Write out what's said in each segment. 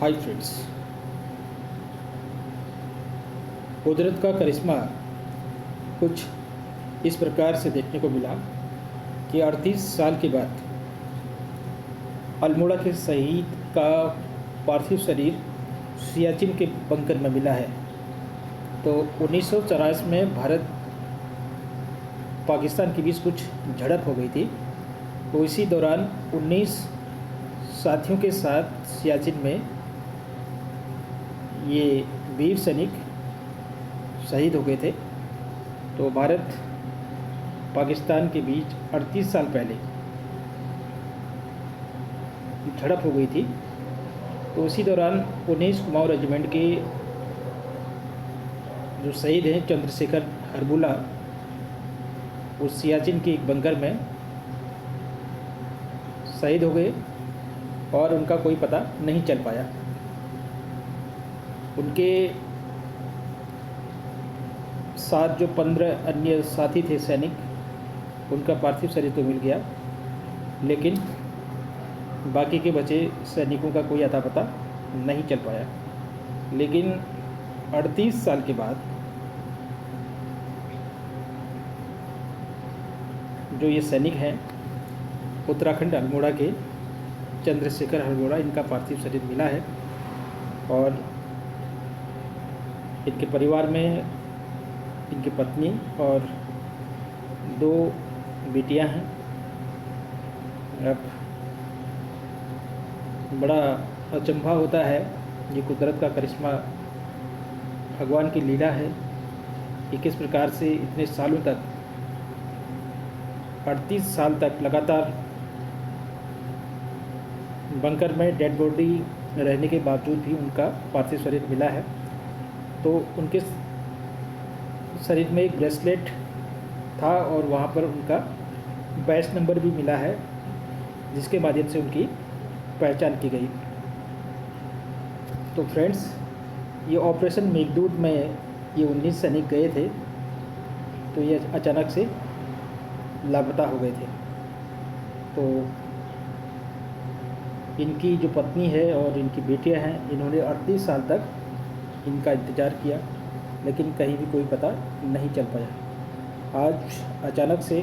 Hi friends. कुदरत का करिश्मा कुछ इस प्रकार से देखने को मिला कि 38 साल के बाद अल्मोड़ा के शहीद का पार्थिव शरीर सियाचिन के बंकर में मिला है। तो 1984 में भारत पाकिस्तान के बीच कुछ झड़प हो गई थी। तो इसी दौरान 19 साथियों के साथ सियाचिन में ये वीर सैनिक शहीद हो गए थे। तो भारत पाकिस्तान के बीच 38 साल पहले झड़प हो गई थी। तो उसी दौरान 19 कुमाऊं रेजिमेंट के जो शहीद हैं चंद्रशेखर हरबुला उस सियाचिन के एक बंकर में शहीद हो गए और उनका कोई पता नहीं चल पाया। उनके साथ जो 15 अन्य साथी थे सैनिक, उनका पार्थिव शरीर तो मिल गया, लेकिन बाकी के बचे सैनिकों का कोई अता पता नहीं चल पाया। लेकिन 38 साल के बाद जो ये सैनिक हैं उत्तराखंड अल्मोड़ा के चंद्रशेखर हरबोड़ा, इनका पार्थिव शरीर मिला है और इनके परिवार में इनकी पत्नी और 2 बेटियां हैं। अब बड़ा अचंभा होता है, ये कुदरत का करिश्मा, भगवान की लीला है कि किस प्रकार से इतने सालों तक 38 साल तक लगातार बंकर में डेड बॉडी रहने के बावजूद भी उनका पार्थिव शरीर मिला है। तो उनके शरीर में एक ब्रेसलेट था और वहाँ पर उनका बैच नंबर भी मिला है, जिसके माध्यम से उनकी पहचान की गई। तो फ्रेंड्स, ये ऑपरेशन मेघदूत में ये 19 सैनिक गए थे, तो ये अचानक से लापता हो गए थे। तो इनकी जो पत्नी है और इनकी बेटियां हैं, इन्होंने 38 साल तक इनका इंतज़ार किया, लेकिन कहीं भी कोई पता नहीं चल पाया। आज अचानक से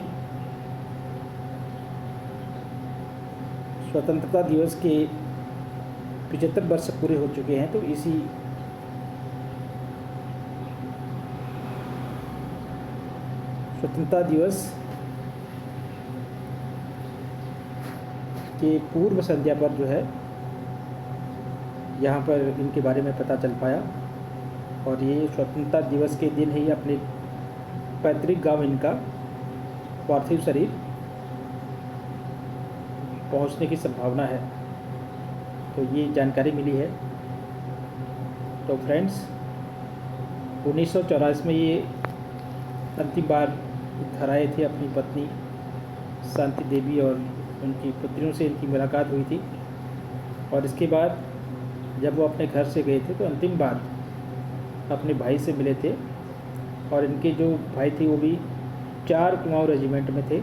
स्वतंत्रता दिवस के 75 वर्ष पूरे हो चुके हैं। तो इसी स्वतंत्रता दिवस के पूर्व संध्या पर जो है यहाँ पर इनके बारे में पता चल पाया और ये स्वतंत्रता दिवस के दिन ही अपने पैतृक गांव इनका पार्थिव शरीर पहुंचने की संभावना है। तो ये जानकारी मिली है। तो फ्रेंड्स, 1984 में ये अंतिम बार घर आए थे। अपनी पत्नी शांति देवी और उनकी पुत्रियों से इनकी मुलाकात हुई थी और इसके बाद जब वो अपने घर से गए थे तो अंतिम बार अपने भाई से मिले थे। और इनके जो भाई थे वो भी 4 कुमाऊं रेजिमेंट में थे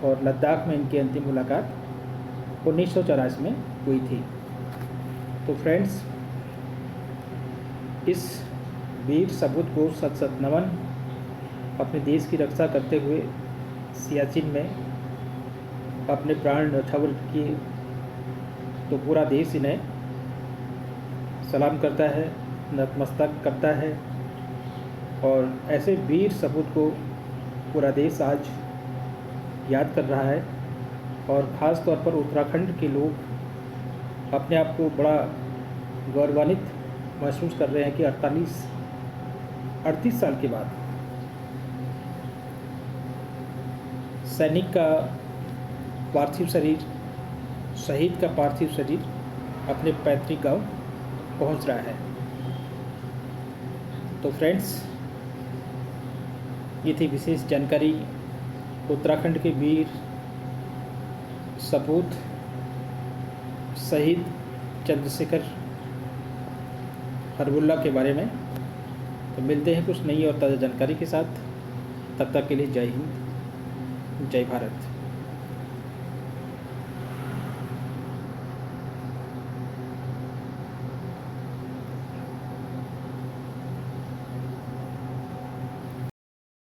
और लद्दाख में इनकी अंतिम मुलाकात 1984 में हुई थी। तो फ्रेंड्स, इस वीर सपूत को सत सत नमन। अपने देश की रक्षा करते हुए सियाचिन में अपने प्राण न्यौछावर किए, तो पूरा देश इन्हें सलाम करता है, नतमस्तक करता है। और ऐसे वीर सपूत को पूरा देश आज याद कर रहा है और ख़ास तौर पर उत्तराखंड के लोग अपने आप को बड़ा गौरवान्वित महसूस कर रहे हैं कि 38 साल के बाद सैनिक का पार्थिव शरीर, शहीद का पार्थिव शरीर अपने पैतृक गांव पहुंच रहा है। तो फ्रेंड्स, ये थी विशेष जानकारी उत्तराखंड के वीर सपूत शहीद चंद्रशेखर हरबुल्ला के बारे में। तो मिलते हैं कुछ नई और ताज़ा जानकारी के साथ। तब तक के लिए जय हिंद, जय भारत।